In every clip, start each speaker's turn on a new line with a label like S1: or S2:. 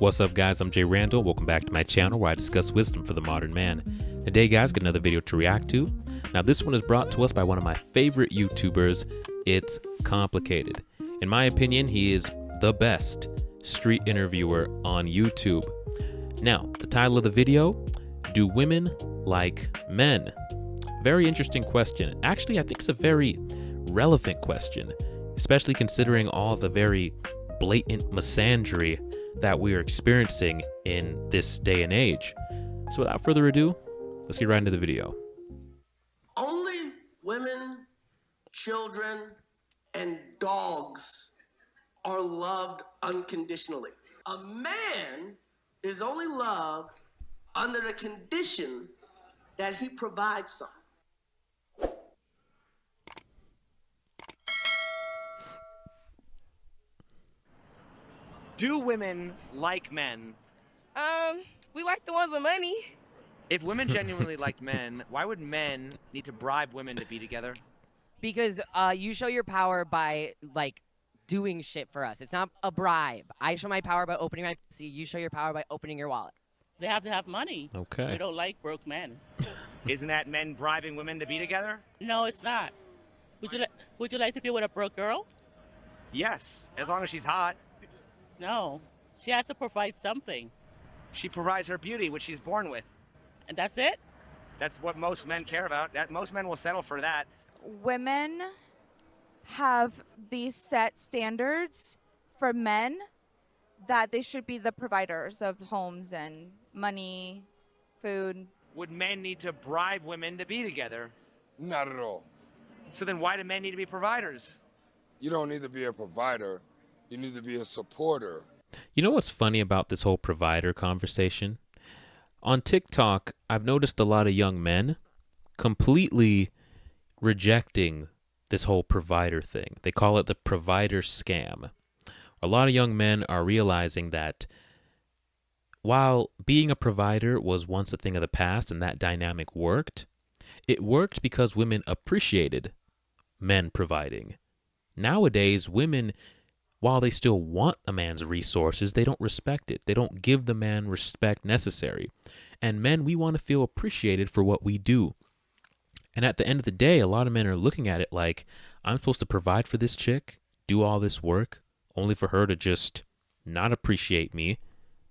S1: What's up, guys? I'm Jay Randall. Welcome back to my channel where I discuss wisdom for the modern man. Today, guys, got another video to react to. Now, this one is brought to us by one of my favorite YouTubers. It's Complicated. In my opinion, he is the best street interviewer on YouTube. Now, the title of the video, Do Women Like Men? Very interesting question. Actually, I think it's a very relevant question, especially considering all the very blatant misandry that we are experiencing in this day and age. So without further ado, let's get right into the video.
S2: Only women, children, and dogs are loved unconditionally. A man is only loved under the condition that he provides something.
S3: Do women like men?
S4: We like the ones with money.
S3: If women genuinely liked men, why would men need to bribe women to be together?
S5: Because you show your power by, like, doing shit for us. It's not a bribe. I show my power by opening my pussy. You show your power by opening your wallet.
S6: They have to have money.
S1: Okay.
S6: We don't like broke men.
S3: Isn't that men bribing women to be together?
S6: No, it's not. Would you like to be with a broke girl?
S3: Yes, as long as she's hot.
S6: No. She has to provide something.
S3: She provides her beauty, which she's born with.
S6: And that's it?
S3: That's what most men care about. Most men will settle for that.
S7: Women have these set standards for men that they should be the providers of homes and money, food.
S3: Would men need to bribe women to be together?
S8: Not at all.
S3: So then why do men need to be providers?
S8: You don't need to be a provider. You need to be a supporter.
S1: You know what's funny about this whole provider conversation? On TikTok, I've noticed a lot of young men completely rejecting this whole provider thing. They call it the provider scam. A lot of young men are realizing that while being a provider was once a thing of the past and that dynamic worked, it worked because women appreciated men providing. Nowadays, women, while they still want a man's resources, they don't respect it. They don't give the man respect necessary. And men, we want to feel appreciated for what we do. And at the end of the day, a lot of men are looking at it like, I'm supposed to provide for this chick, do all this work, only for her to just not appreciate me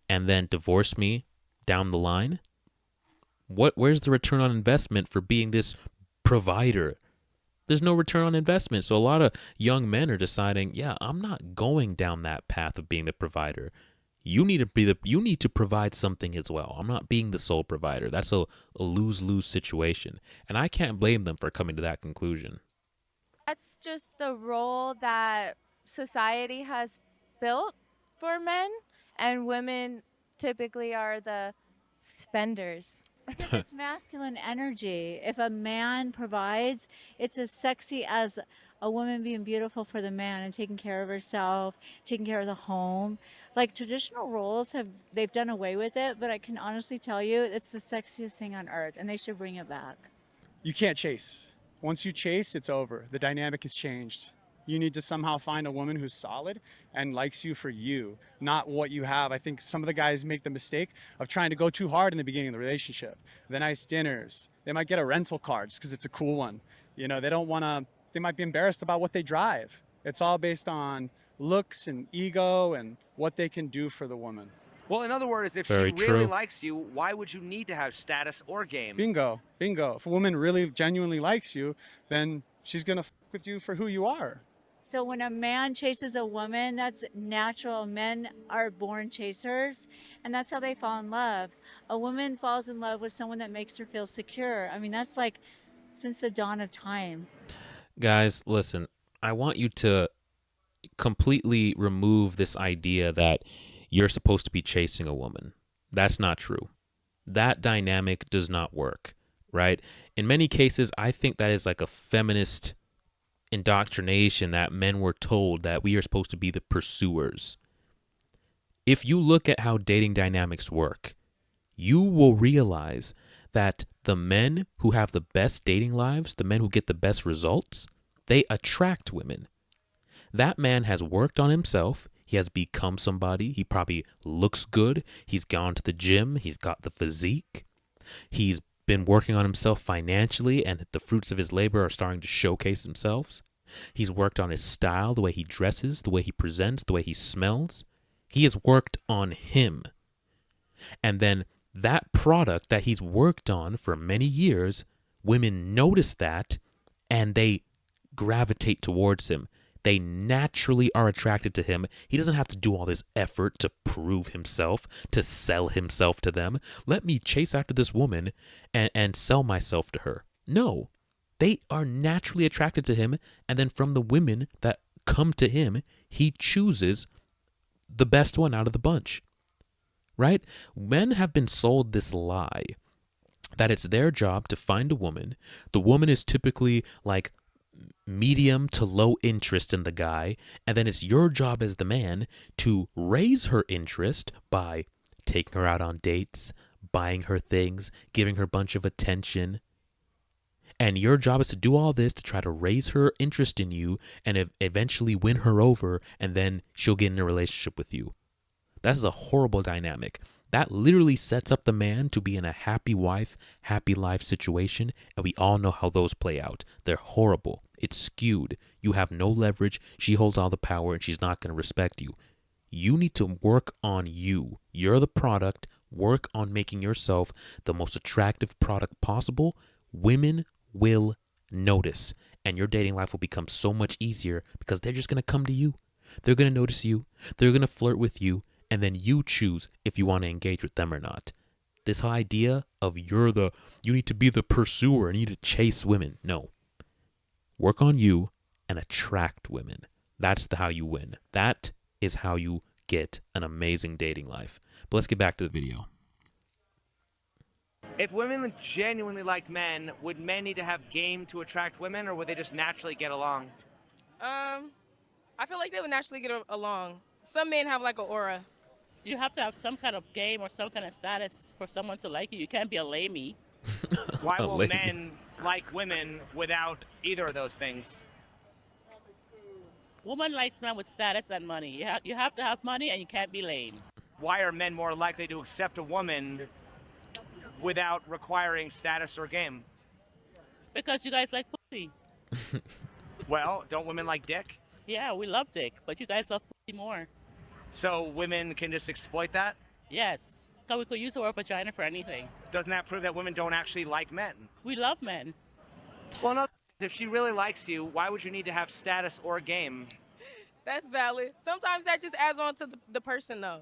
S1: and then divorce me down the line. Where's the return on investment for being this provider? There's no return on investment. So a lot of young men are deciding, yeah, I'm not going down that path of being the provider. You need to provide something as well. I'm not being the sole provider. That's a lose-lose situation. And I can't blame them for coming to that conclusion.
S7: That's just the role that society has built for men, and women typically are the spenders.
S9: I think it's masculine energy. If a man provides, it's as sexy as a woman being beautiful for the man and taking care of herself, taking care of the home. Like traditional roles they've done away with it, but I can honestly tell you it's the sexiest thing on earth and they should bring it back.
S10: You can't chase. Once you chase, it's over. The dynamic has changed. You need to somehow find a woman who's solid and likes you for you, not what you have. I think some of the guys make the mistake of trying to go too hard in the beginning of the relationship. The nice dinners. They might get a rental car just because it's a cool one. You know, they might be embarrassed about what they drive. It's all based on looks and ego and what they can do for the woman.
S3: Well, in other words, if
S1: Very
S3: she really
S1: true.
S3: likes you, why would you need to have status or game?
S10: Bingo, bingo. If a woman really genuinely likes you, then she's going to fuck with you for who you are.
S9: So when a man chases a woman, that's natural. Men are born chasers, and that's how they fall in love. A woman falls in love with someone that makes her feel secure. I mean, that's like since the dawn of time.
S1: Guys, listen, I want you to completely remove this idea that you're supposed to be chasing a woman. That's not true. That dynamic does not work, right? In many cases, I think that is like a feminist indoctrination that men were told that we are supposed to be the pursuers. If you look at how dating dynamics work, you will realize that the men who have the best dating lives, the men who get the best results, they attract women. That man has worked on himself. He has become somebody. He probably looks good. He's gone to the gym. He's got the physique. He's been working on himself financially, and the fruits of his labor are starting to showcase themselves. He's worked on his style, the way he dresses, the way he presents, the way he smells. He has worked on him. And then that product that he's worked on for many years, women notice that and they gravitate towards him. They naturally are attracted to him. He doesn't have to do all this effort to prove himself, to sell himself to them. Let me chase after this woman and sell myself to her. No, they are naturally attracted to him. And then from the women that come to him, he chooses the best one out of the bunch. Right? Men have been sold this lie that it's their job to find a woman. The woman is typically like medium to low interest in the guy, and then it's your job as the man to raise her interest by taking her out on dates, buying her things, giving her a bunch of attention. And your job is to do all this to try to raise her interest in you and eventually win her over, and then she'll get in a relationship with you. That's a horrible dynamic. That literally sets up the man to be in a happy wife, happy life situation, and we all know how those play out. They're horrible. It's skewed. You have no leverage. She holds all the power, and she's not going to respect you. You need to work on you. You're the product. Work on making yourself the most attractive product possible. Women will notice, and your dating life will become so much easier because they're just going to come to you. They're going to notice you. They're going to flirt with you. And then you choose if you want to engage with them or not. This idea of you need to be the pursuer and you need to chase women. No. Work on you and attract women. That's how you win. That is how you get an amazing dating life. But let's get back to the video.
S3: If women genuinely liked men, would men need to have game to attract women, or would they just naturally get along?
S4: I feel like they would naturally get along. Some men have like an aura.
S6: You have to have some kind of game or some kind of status for someone to like you. You can't be a lamey.
S3: Why will men like women without either of those things?
S6: Woman likes men with status and money. You have to have money and you can't be lame.
S3: Why are men more likely to accept a woman without requiring status or game?
S6: Because you guys like pussy.
S3: Well, don't women like dick?
S6: Yeah, we love dick, but you guys love pussy more.
S3: So women can just exploit that?
S6: Yes, because we could use our vagina for anything.
S3: Doesn't that prove that women don't actually like men?
S6: We love men.
S3: Well, no. If she really likes you, why would you need to have status or game?
S4: That's valid. Sometimes that just adds on to the person, though.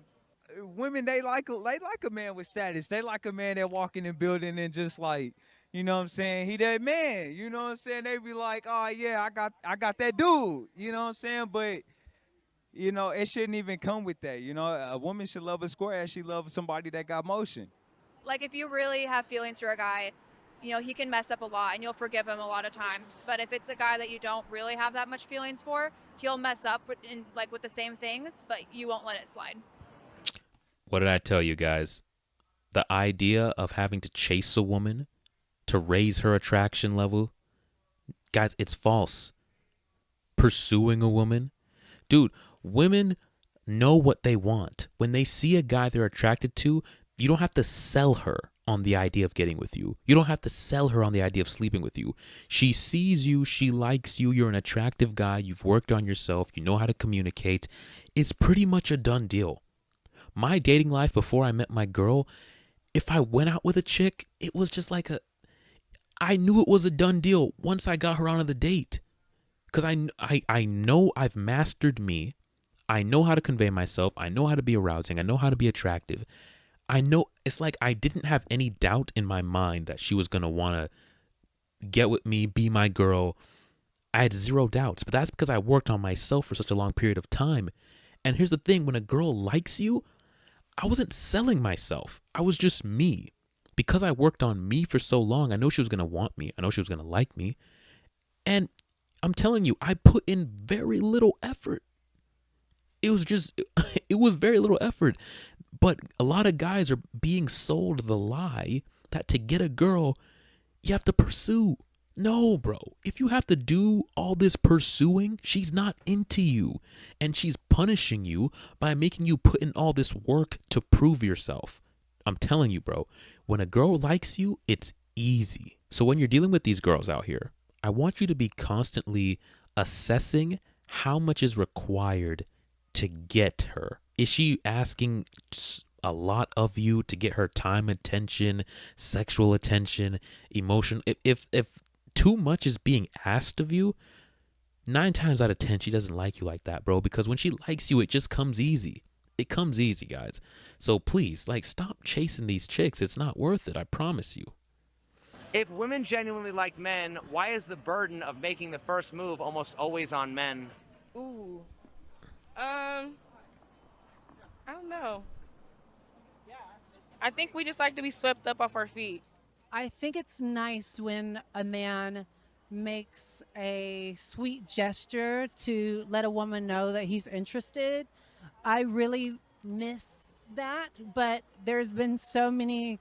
S11: Women, they like a man with status. They like a man that walk in the building and just like, you know what I'm saying, he that man. You know what I'm saying? They be like, oh yeah, I got that dude. You know what I'm saying? But you know, it shouldn't even come with that. You know, a woman should love a square as she loves somebody that got motion.
S12: Like if you really have feelings for a guy, you know, he can mess up a lot and you'll forgive him a lot of times. But if it's a guy that you don't really have that much feelings for, he'll mess up with the same things, but you won't let it slide.
S1: What did I tell you guys? The idea of having to chase a woman to raise her attraction level, guys, it's false. Pursuing a woman, dude, women know what they want. When they see a guy they're attracted to, you don't have to sell her on the idea of getting with you. You don't have to sell her on the idea of sleeping with you. She sees you, she likes you, you're an attractive guy, you've worked on yourself, you know how to communicate. It's pretty much a done deal. My dating life before I met my girl, if I went out with a chick, it was just like I knew it was a done deal once I got her on the date. Because I know I've mastered me. I know how to convey myself. I know how to be arousing. I know how to be attractive. I know it's like I didn't have any doubt in my mind that she was going to want to get with me, be my girl. I had zero doubts, but that's because I worked on myself for such a long period of time. And here's the thing, when a girl likes you, I wasn't selling myself. I was just me. Because I worked on me for so long, I know she was going to want me. I know she was going to like me. And I'm telling you, I put in very little effort. It was very little effort. But a lot of guys are being sold the lie that to get a girl, you have to pursue. No, bro. If you have to do all this pursuing, she's not into you. And she's punishing you by making you put in all this work to prove yourself. I'm telling you, bro, when a girl likes you, it's easy. So when you're dealing with these girls out here, I want you to be constantly assessing how much is required to get her. Is she asking a lot of you to get her time, attention, sexual attention, emotion? If too much is being asked of you, 9 times out of 10 she doesn't like you like that, bro, because when she likes you, it just comes easy. It comes easy, guys. So please, like, stop chasing these chicks. It's not worth it, I promise you.
S3: If women genuinely like men, why is the burden of making the first move almost always on men?
S4: Ooh. I don't know. I think we just like to be swept up off our feet.
S13: I think it's nice when a man makes a sweet gesture to let a woman know that he's interested. I really miss that, but there's been so many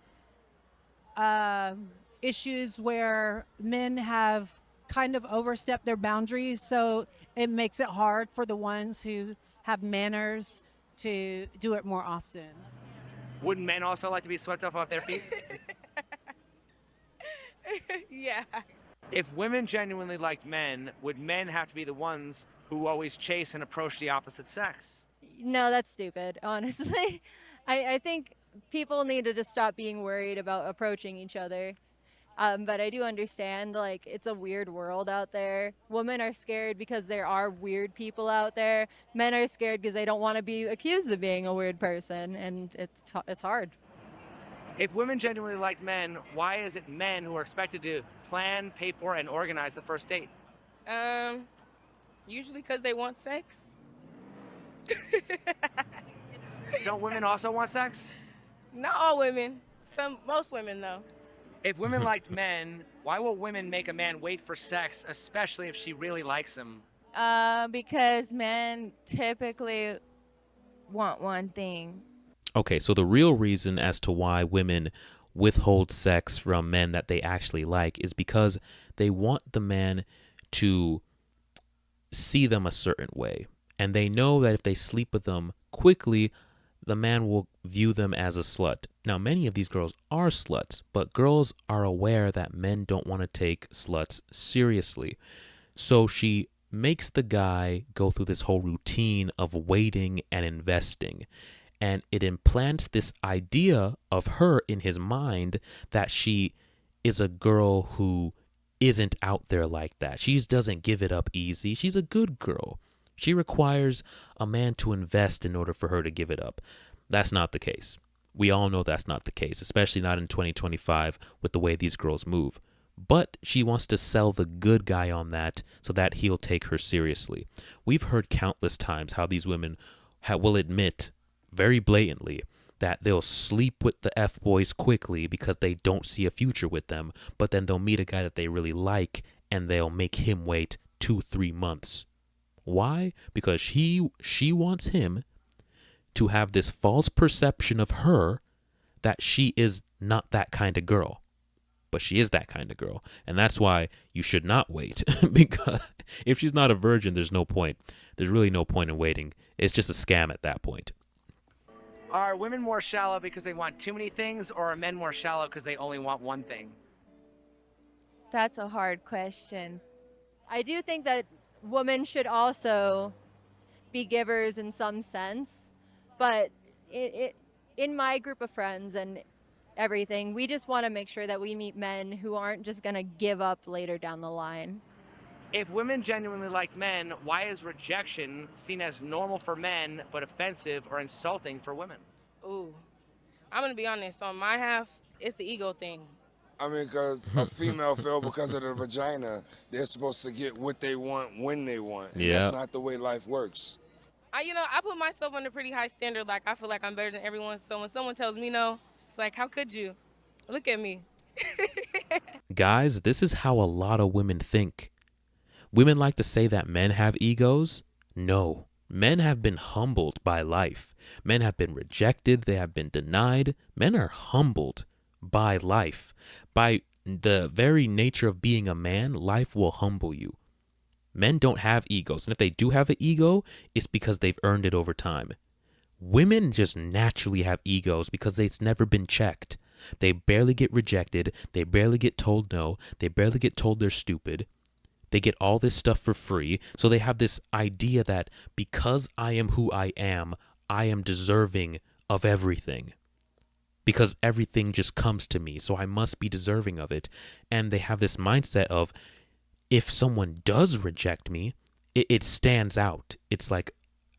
S13: issues where men have kind of overstepped their boundaries, so it makes it hard for the ones who have manners to do it more often.
S3: Wouldn't men also like to be swept up off their feet?
S4: Yeah.
S3: If women genuinely liked men, would men have to be the ones who always chase and approach the opposite sex?
S14: No, that's stupid, honestly. I think people need to just stop being worried about approaching each other. But I do understand, like, it's a weird world out there. Women are scared because there are weird people out there. Men are scared because they don't want to be accused of being a weird person, and it's hard.
S3: If women genuinely liked men, why is it men who are expected to plan, pay for, and organize the first date?
S4: Usually because they want sex.
S3: Don't women also want sex?
S4: Not all women. Most women though.
S3: If women liked men, why will women make a man wait for sex, especially if she really likes him?
S15: Because men typically want one thing.
S1: Okay, so the real reason as to why women withhold sex from men that they actually like is because they want the man to see them a certain way. And they know that if they sleep with them quickly, the man will view them as a slut. Now, many of these girls are sluts, but girls are aware that men don't want to take sluts seriously. So she makes the guy go through this whole routine of waiting and investing. And it implants this idea of her in his mind that she is a girl who isn't out there like that. She doesn't give it up easy. She's a good girl. She requires a man to invest in order for her to give it up. That's not the case. We all know that's not the case, especially not in 2025 with the way these girls move. But she wants to sell the good guy on that so that he'll take her seriously. We've heard countless times how these women will admit very blatantly that they'll sleep with the F-boys quickly because they don't see a future with them, but then they'll meet a guy that they really like and they'll make him wait 2-3 months. Why? Because she wants him to have this false perception of her that she is not that kind of girl. But she is that kind of girl. And that's why you should not wait. Because if she's not a virgin, there's no point. There's really no point in waiting. It's just a scam at that point.
S3: Are women more shallow because they want too many things, or are men more shallow because they only want one thing?
S15: That's a hard question.
S14: I do think that women should also be givers in some sense, but in my group of friends and everything, we just want to make sure that we meet men who aren't just going to give up later down the line.
S3: If women genuinely like men, why is rejection seen as normal for men but offensive or insulting for women?
S4: Ooh. I'm going to be honest. On my half, it's the ego thing.
S8: I mean, because a female feel because of the vagina, they're supposed to get what they want when they want. And that's not the way life works.
S4: I put myself on a pretty high standard. Like, I feel like I'm better than everyone. So when someone tells me no, it's like, how could you? Look at me.
S1: Guys, this is how a lot of women think. Women like to say that men have egos. No, men have been humbled by life. Men have been rejected. They have been denied. Men are humbled by life, by the very nature of being a man, life will humble you. Men don't have egos. And if they do have an ego, it's because they've earned it over time. Women just naturally have egos because it's never been checked. They barely get rejected. They barely get told no. They barely get told they're stupid. They get all this stuff for free. So they have this idea that because I am who I am deserving of everything. Because everything just comes to me. So I must be deserving of it. And they have this mindset of, if someone does reject me, it stands out. It's like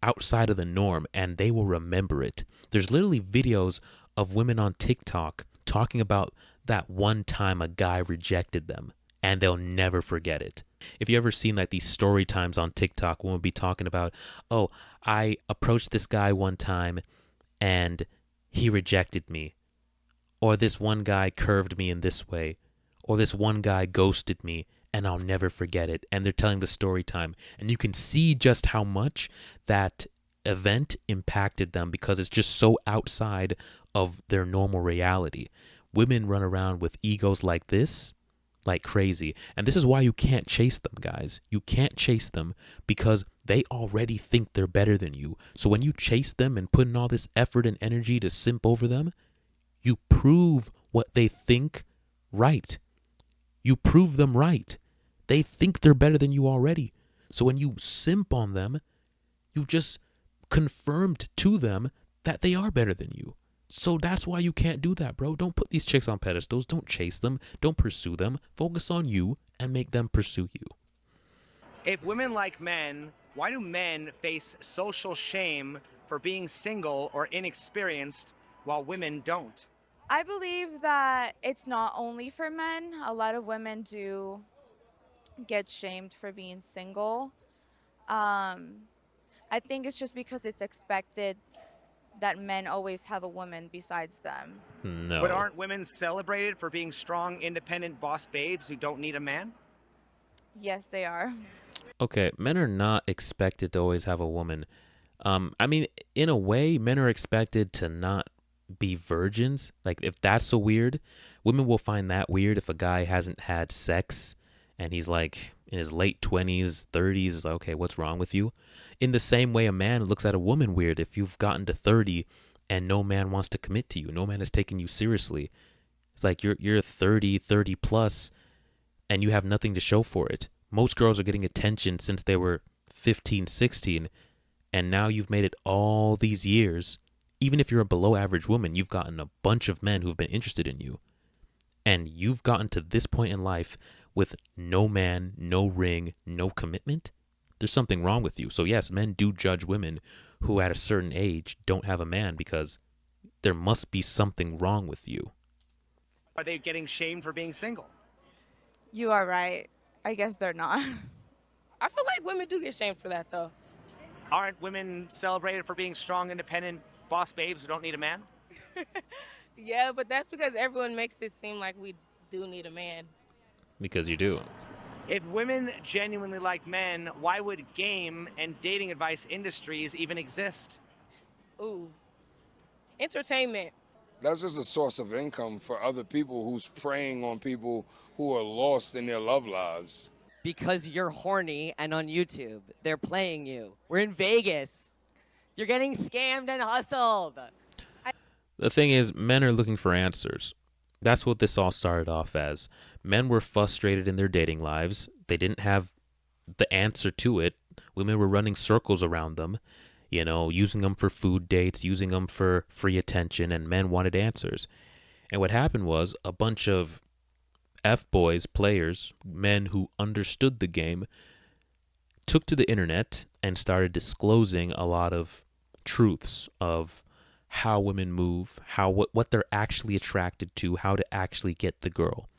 S1: outside of the norm, and they will remember it. There's literally videos of women on TikTok talking about that one time a guy rejected them, and they'll never forget it. If you ever seen like these story times on TikTok, women will be talking about, oh, I approached this guy one time and he rejected me. Or this one guy curved me in this way. Or this one guy ghosted me and I'll never forget it. And they're telling the story time. And you can see just how much that event impacted them because it's just so outside of their normal reality. Women run around with egos like this, like crazy. And this is why you can't chase them, guys. You can't chase them because they already think they're better than you. So when you chase them and put in all this effort and energy to simp over them, you prove what they think right. You prove them right. They think they're better than you already. So when you simp on them, you just confirmed to them that they are better than you. So that's why you can't do that, bro. Don't put these chicks on pedestals. Don't chase them. Don't pursue them. Focus on you and make them pursue you.
S3: If women like men, why do men face social shame for being single or inexperienced while women don't?
S7: I believe that it's not only for men. A lot of women do get shamed for being single. I think it's just because it's expected that men always have a woman besides them.
S1: No.
S3: But aren't women celebrated for being strong, independent boss babes who don't need a man?
S7: Yes, they are.
S1: Okay, men are not expected to always have a woman. I mean, in a way, men are expected to not be virgins. Like, if that's so weird, women will find that weird if a guy hasn't had sex and he's like in his late 20s, 30s, is like, okay, what's wrong with you? In the same way, a man looks at a woman weird if you've gotten to 30 and no man wants to commit to you. No man is taking you seriously. It's like you're 30 plus, and you have nothing to show for it. Most girls are getting attention since they were 15, 16, and now you've made it all these years. Even if you're a below average woman, you've gotten a bunch of men who've been interested in you. And you've gotten to this point in life with no man, no ring, no commitment. There's something wrong with you. So yes, men do judge women who at a certain age don't have a man because there must be something wrong with you.
S3: Are they getting shamed for being single?
S7: You are right. I guess they're not.
S4: I feel like women do get shamed for that, though.
S3: Aren't women celebrated for being strong, independent boss babes who don't need a man?
S4: Yeah, but that's because everyone makes it seem like we do need a man.
S1: Because you do.
S3: If women genuinely like men, why would game and dating advice industries even exist?
S4: Ooh. Entertainment.
S8: That's just a source of income for other people who's preying on people who are lost in their love lives.
S5: Because you're horny and on YouTube, they're playing you. We're in Vegas. You're getting scammed and hustled.
S1: The thing is, men are looking for answers. That's what this all started off as. Men were frustrated in their dating lives. They didn't have the answer to it. Women were running circles around them, you know, using them for food dates, using them for free attention, and men wanted answers. And what happened was a bunch of F-boys, players, men who understood the game, took to the internet and started disclosing a lot of truths of how women move, what they're actually attracted to, how to actually get the girl.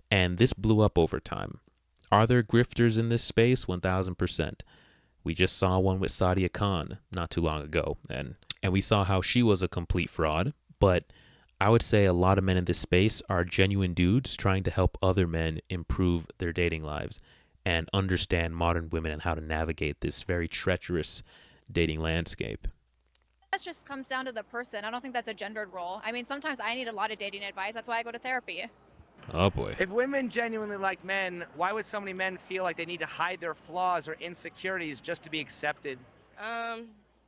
S1: And this blew up over time. Are there grifters in this space? 1000%. We just saw one with Sadia Khan not too long ago, and we saw how she was a complete fraud. But I would say a lot of men in this space are genuine dudes trying to help other men improve their dating lives and understand modern women and how to navigate this very treacherous dating landscape.
S12: That just comes down to the person. I don't think that's a gendered role. I mean, sometimes I need a lot of dating advice. That's why I go to therapy.
S1: Oh boy.
S3: If women genuinely like men, why would so many men feel like they need to hide their flaws or insecurities just to be accepted?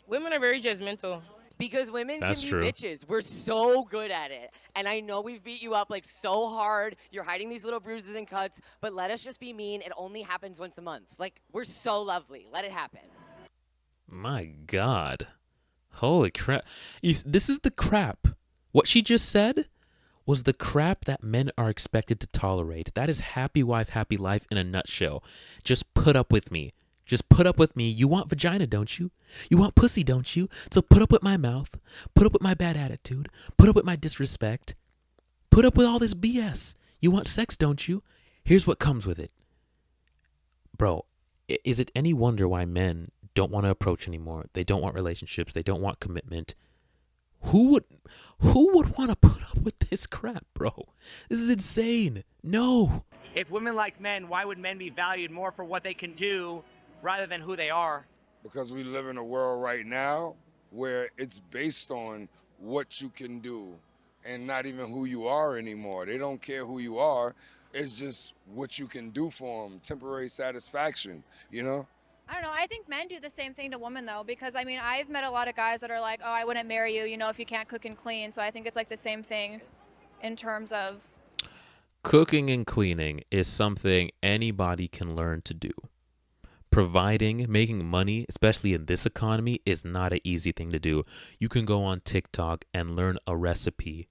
S4: Women are very judgmental.
S5: Because women
S1: That's
S5: can be
S1: true.
S5: bitches. We're so good at it. And I know we've beat you up like so hard. You're hiding these little bruises and cuts, but let us just be mean. It only happens once a month. Like, we're so lovely. Let it happen.
S1: My God. Holy crap. This is the crap. What she just said was the crap that men are expected to tolerate. That is happy wife, happy life in a nutshell. Just put up with me. Just put up with me. You want vagina, don't you? You want pussy, don't you? So put up with my mouth. Put up with my bad attitude. Put up with my disrespect. Put up with all this BS. You want sex, don't you? Here's what comes with it. Bro, is it any wonder why men don't want to approach anymore? They don't want relationships. They don't want commitment. Who would want to put up with this crap, bro? This is insane. No.
S3: If women like men, why would men be valued more for what they can do rather than who they are?
S8: Because we live in a world right now where it's based on what you can do and not even who you are anymore. They don't care who you are. It's just what you can do for them, temporary satisfaction, you know?
S12: I don't know. I think men do the same thing to women, though, because, I mean, I've met a lot of guys that are like, oh, I wouldn't marry you, you know, if you can't cook and clean. So I think it's like the same thing in terms of...
S1: Cooking and cleaning is something anybody can learn to do. Providing, making money, especially in this economy, is not an easy thing to do. You can go on TikTok and learn a recipe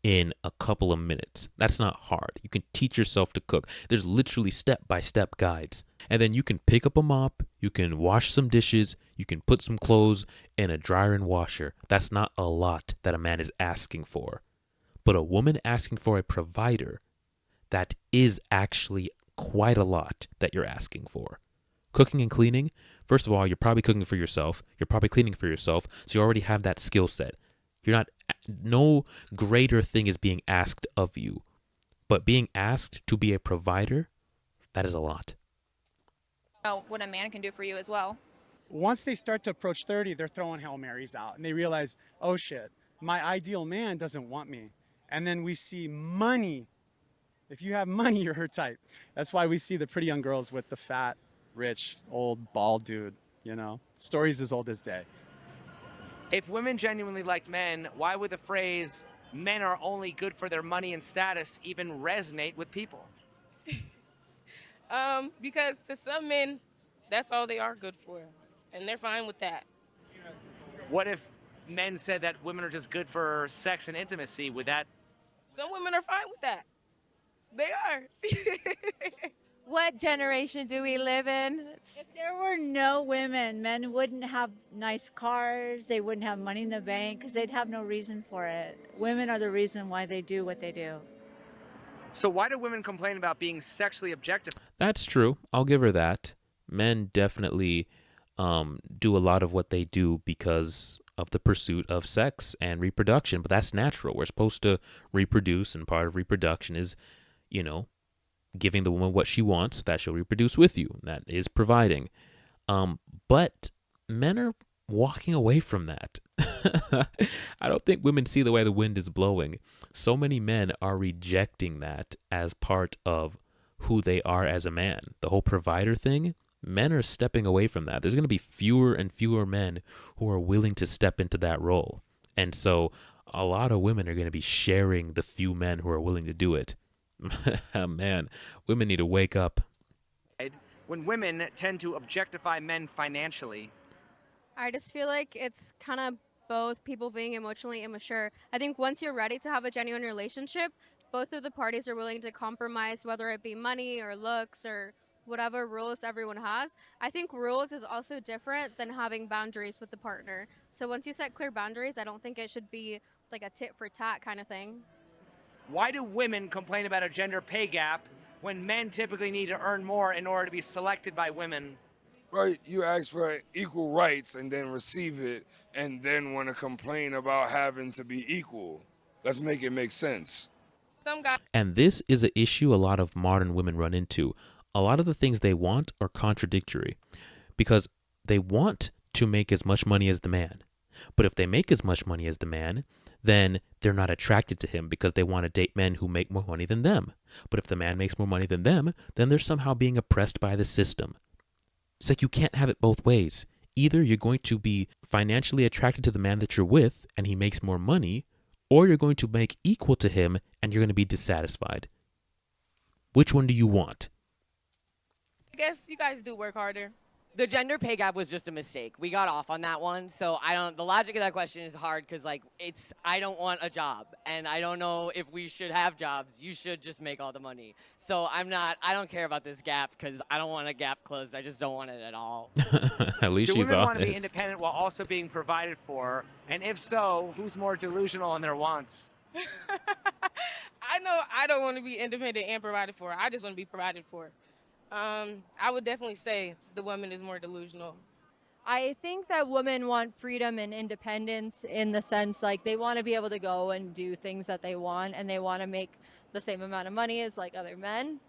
S1: in a couple of minutes. That's not hard. You can teach yourself to cook. There's literally step-by-step guides. And then you can pick up a mop, you can wash some dishes, you can put some clothes in a dryer and washer. That's not a lot that a man is asking for. But a woman asking for a provider, that is actually quite a lot that you're asking for. Cooking and cleaning, first of all, you're probably cooking for yourself. You're probably cleaning for yourself. So you already have that skill set. No greater thing is being asked of you. But being asked to be a provider, that is a lot.
S12: Oh, what a man can do for you as well.
S10: Once they start to approach 30, they're throwing Hail Marys out and they realize, oh shit, my ideal man doesn't want me. And then we see money. If you have money, you're her type. That's why we see the pretty young girls with the fat, rich, old, bald dude, you know? Stories as old as day.
S3: If women genuinely liked men, why would the phrase, men are only good for their money and status, even resonate with people?
S4: Because to some men, that's all they are good for, and they're fine with that.
S3: What if men said that women are just good for sex and intimacy? Would that...
S4: Some women are fine with that. They are.
S15: What generation do we live in?
S9: If there were no women, men wouldn't have nice cars, they wouldn't have money in the bank, because they'd have no reason for it. Women are the reason why they do what they do.
S3: So why do women complain about being sexually objectified?
S1: That's true. I'll give her that. Men definitely do a lot of what they do because of the pursuit of sex and reproduction, but that's natural. We're supposed to reproduce, and part of reproduction is, you know, giving the woman what she wants, that she'll reproduce with you. That is providing. But men are walking away from that. I don't think women see the way the wind is blowing. So many men are rejecting that as part of who they are as a man. The whole provider thing, men are stepping away from that. There's going to be fewer and fewer men who are willing to step into that role. And so a lot of women are going to be sharing the few men who are willing to do it. Man, women need to wake up.
S3: When women tend to objectify men financially?
S16: I just feel like it's kind of both people being emotionally immature. I think once you're ready to have a genuine relationship, both of the parties are willing to compromise, whether it be money or looks or whatever rules everyone has. I think rules is also different than having boundaries with the partner. So once you set clear boundaries, I don't think it should be like a tit for tat kind of thing.
S3: Why do women complain about a gender pay gap when men typically need to earn more in order to be selected by women?
S8: Right, you ask for equal rights and then receive it and then want to complain about having to be equal. Let's make it make sense.
S4: Some guys.
S1: And this is an issue a lot of modern women run into. A lot of the things they want are contradictory because they want to make as much money as the man. But if they make as much money as the man, then they're not attracted to him because they want to date men who make more money than them. But if the man makes more money than them, then they're somehow being oppressed by the system. It's like you can't have it both ways. Either you're going to be financially attracted to the man that you're with and he makes more money, or you're going to make equal to him and you're going to be dissatisfied. Which one do you want?
S4: I guess you guys do work harder.
S5: The gender pay gap was just a mistake. We got off on that one. So the logic of that question is hard because like I don't want a job and I don't know if we should have jobs. You should just make all the money. So I don't care about this gap because I don't want a gap closed. I just don't want it at all.
S1: At least
S3: Do
S1: she's
S3: women want to be
S1: honest.
S3: independent while also being provided for? And if so, who's more delusional in their wants?
S4: I know I don't want to be independent and provided for. I just want to be provided for. I would definitely say the woman is more delusional.
S14: I think that women want freedom and independence in the sense like they want to be able to go and do things that they want and they want to make the same amount of money as like other men.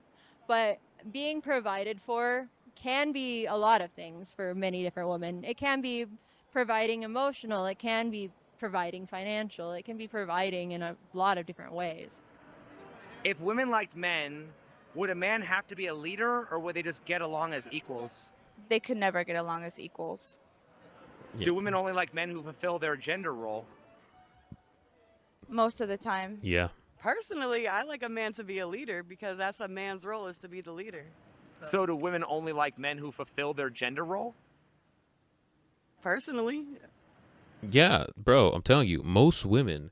S14: But being provided for can be a lot of things for many different women. It can be providing emotional, it can be providing financial, it can be providing in a lot of different ways.
S3: If women liked men, would a man have to be a leader or would they just get along as equals?
S7: They could never get along as equals.
S1: Yeah.
S3: Do women only like men who fulfill their gender role?
S7: Most of the time.
S1: Yeah.
S17: Personally, I like a man to be a leader because that's a man's role, is to be the leader.
S3: So do women only like men who fulfill their gender role?
S17: Personally,
S1: Yeah, bro, I'm telling you, most women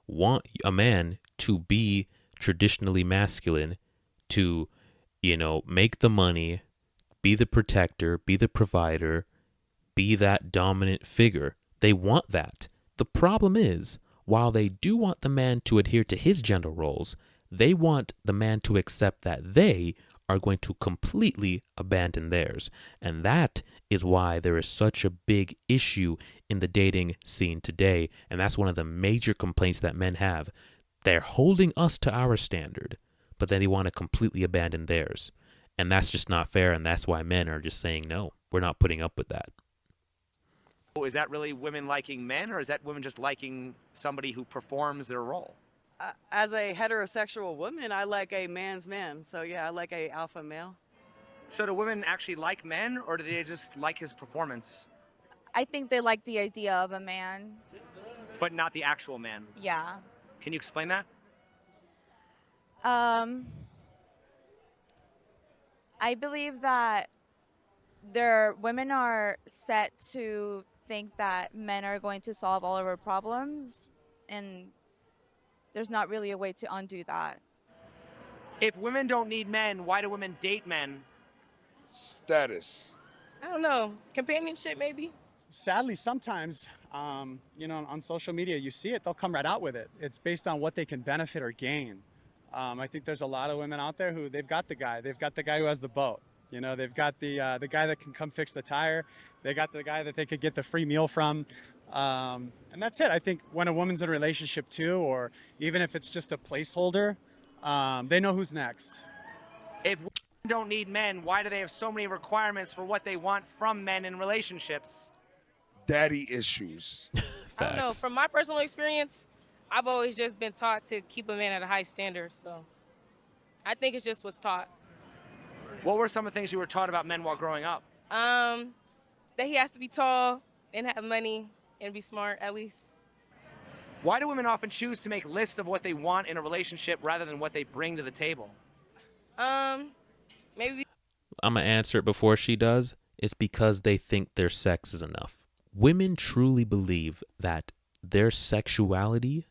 S1: want a man to be traditionally masculine, to, make the money, be the protector, be the provider, be that dominant figure. They want that. The problem is, while they do want the man to adhere to his gender roles, they want the man to accept that they are going to completely abandon theirs. And that is why there is such a big issue in the dating scene today. And that's one of the major complaints that men have. They're holding us to our standard, but then they want to completely abandon theirs. And that's just not fair. And that's why men are just saying, no, we're not putting up with that.
S3: Is that really women liking men, or is that women just liking somebody who performs their role?
S17: as a heterosexual woman, I like a man's man. So yeah, I like a alpha male.
S3: So do women actually like men, or do they just like his performance,
S7: I think they like the idea of a man.
S3: but not the actual man?
S7: Yeah.
S3: Can you explain that?
S7: I believe that women are set to think that men are going to solve all of our problems, and there's not really a way to undo that.
S3: If women don't need men, why do women date men?
S8: Status.
S4: I don't know. Companionship, maybe?
S10: Sadly, sometimes, on social media, you see it, they'll come right out with it. It's based on what they can benefit or gain. I think there's a lot of women out there who they've got the guy who has the boat. They've got the guy that can come fix the tire. They got the guy that they could get the free meal from. And that's it. I think when a woman's in a relationship too, or even if it's just a placeholder, they know who's next.
S3: If women don't need men, why do they have so many requirements for what they want from men in relationships?
S8: Daddy issues.
S4: I don't know. From my personal experience, I've always just been taught to keep a man at a high standard. So I think it's just what's taught.
S3: What were some of the things you were taught about men while growing up?
S4: That he has to be tall and have money and be smart, at least.
S3: Why do women often choose to make lists of what they want in a relationship rather than what they bring to the table?
S4: Maybe.
S1: I'm going to answer it before she does. It's because they think their sex is enough. Women truly believe that their sexuality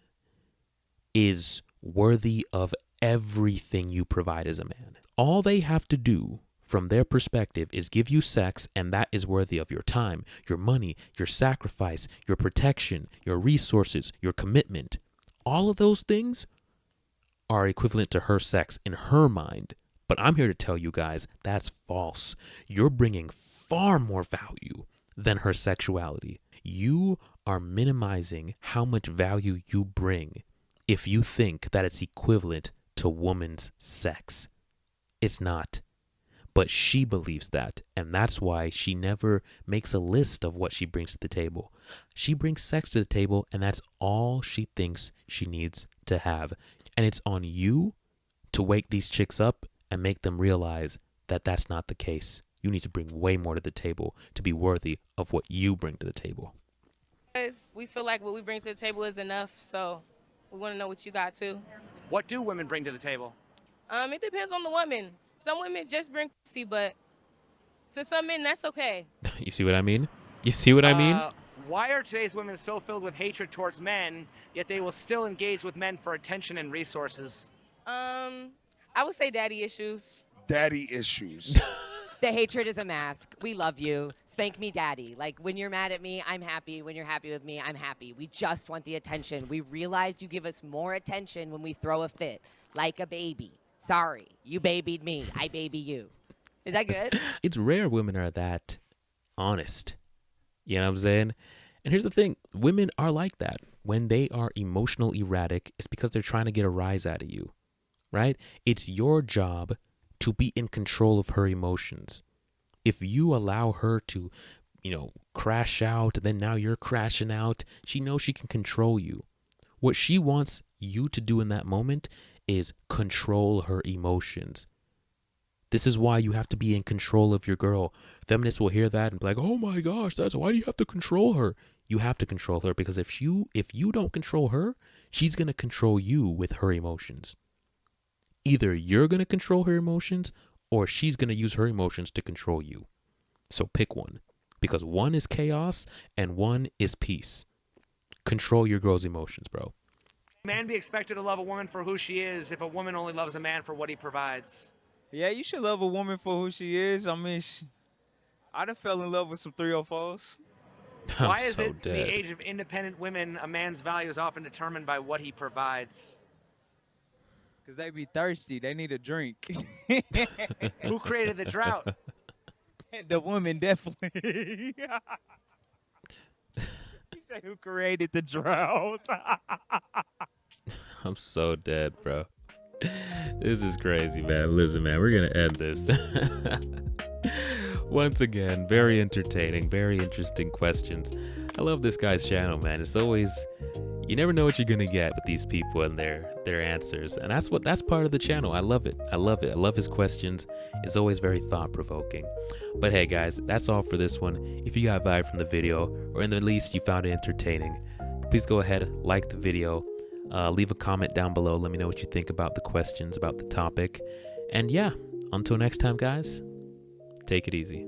S1: is worthy of everything you provide as a man. All they have to do from their perspective is give you sex, and that is worthy of your time, your money, your sacrifice, your protection, your resources, your commitment. All of those things are equivalent to her sex in her mind. But I'm here to tell you guys that's false. You're bringing far more value than her sexuality. You are minimizing how much value you bring if you think that it's equivalent to woman's sex. It's not. But she believes that, and that's why she never makes a list of what she brings to the table. She brings sex to the table, and that's all she thinks she needs to have. And it's on you to wake these chicks up and make them realize that that's not the case. You need to bring way more to the table to be worthy of what you bring to the table.
S4: Because we feel like what we bring to the table is enough, so we want to know what you got too.
S3: What do women bring to the table?
S4: It depends on the woman. Some women just bring pussy, but to some men, that's okay.
S1: You see what I mean? You see what I mean?
S3: Why are today's women so filled with hatred towards men, yet they will still engage with men for attention and resources?
S4: I would say daddy issues.
S8: Daddy issues.
S5: The hatred is a mask. We love you. Spank me, daddy. Like, when you're mad at me, I'm happy. When you're happy with me, I'm happy. We just want the attention. We realize you give us more attention when we throw a fit, like a baby. Sorry, you babied me. I baby you. Is that good?
S1: It's rare women are that honest. You know what I'm saying? And here's the thing. Women are like that. When they are emotional erratic, it's because they're trying to get a rise out of you, right? It's your job to be in control of her emotions. If you allow her to, crash out, then now you're crashing out, she knows she can control you. What she wants you to do in that moment is control her emotions. This is why you have to be in control of your girl. Feminists will hear that and be like, oh my gosh, that's why do you have to control her? You have to control her because if you don't control her, she's going to control you with her emotions. Either you're going to control her emotions or she's going to use her emotions to control you. So pick one, because one is chaos and one is peace. Control your girl's emotions, bro.
S3: Man be expected to love a woman for who she is if a woman only loves a man for what he provides.
S11: Yeah, you should love a woman for who she is. I mean, I done fell in love with some 304s.
S3: Why is it in the age of independent women, a man's value is often determined by what he provides?
S11: Because they be thirsty. They need a drink.
S3: Who created the drought?
S11: The woman, definitely. You say who created the drought?
S1: I'm so dead, bro. This is crazy, man. Listen, man, we're going to end this. Once again, very entertaining, very interesting questions. I love this guy's channel, man. It's always, you never know what you're going to get with these people and their answers. And that's part of the channel. I love it. I love it. I love his questions. It's always very thought-provoking. But hey, guys, that's all for this one. If you got vibe from the video, or in the least you found it entertaining, please go ahead, like the video. Leave a comment down below. Let me know what you think about the questions, about the topic. And yeah, until next time, guys, take it easy.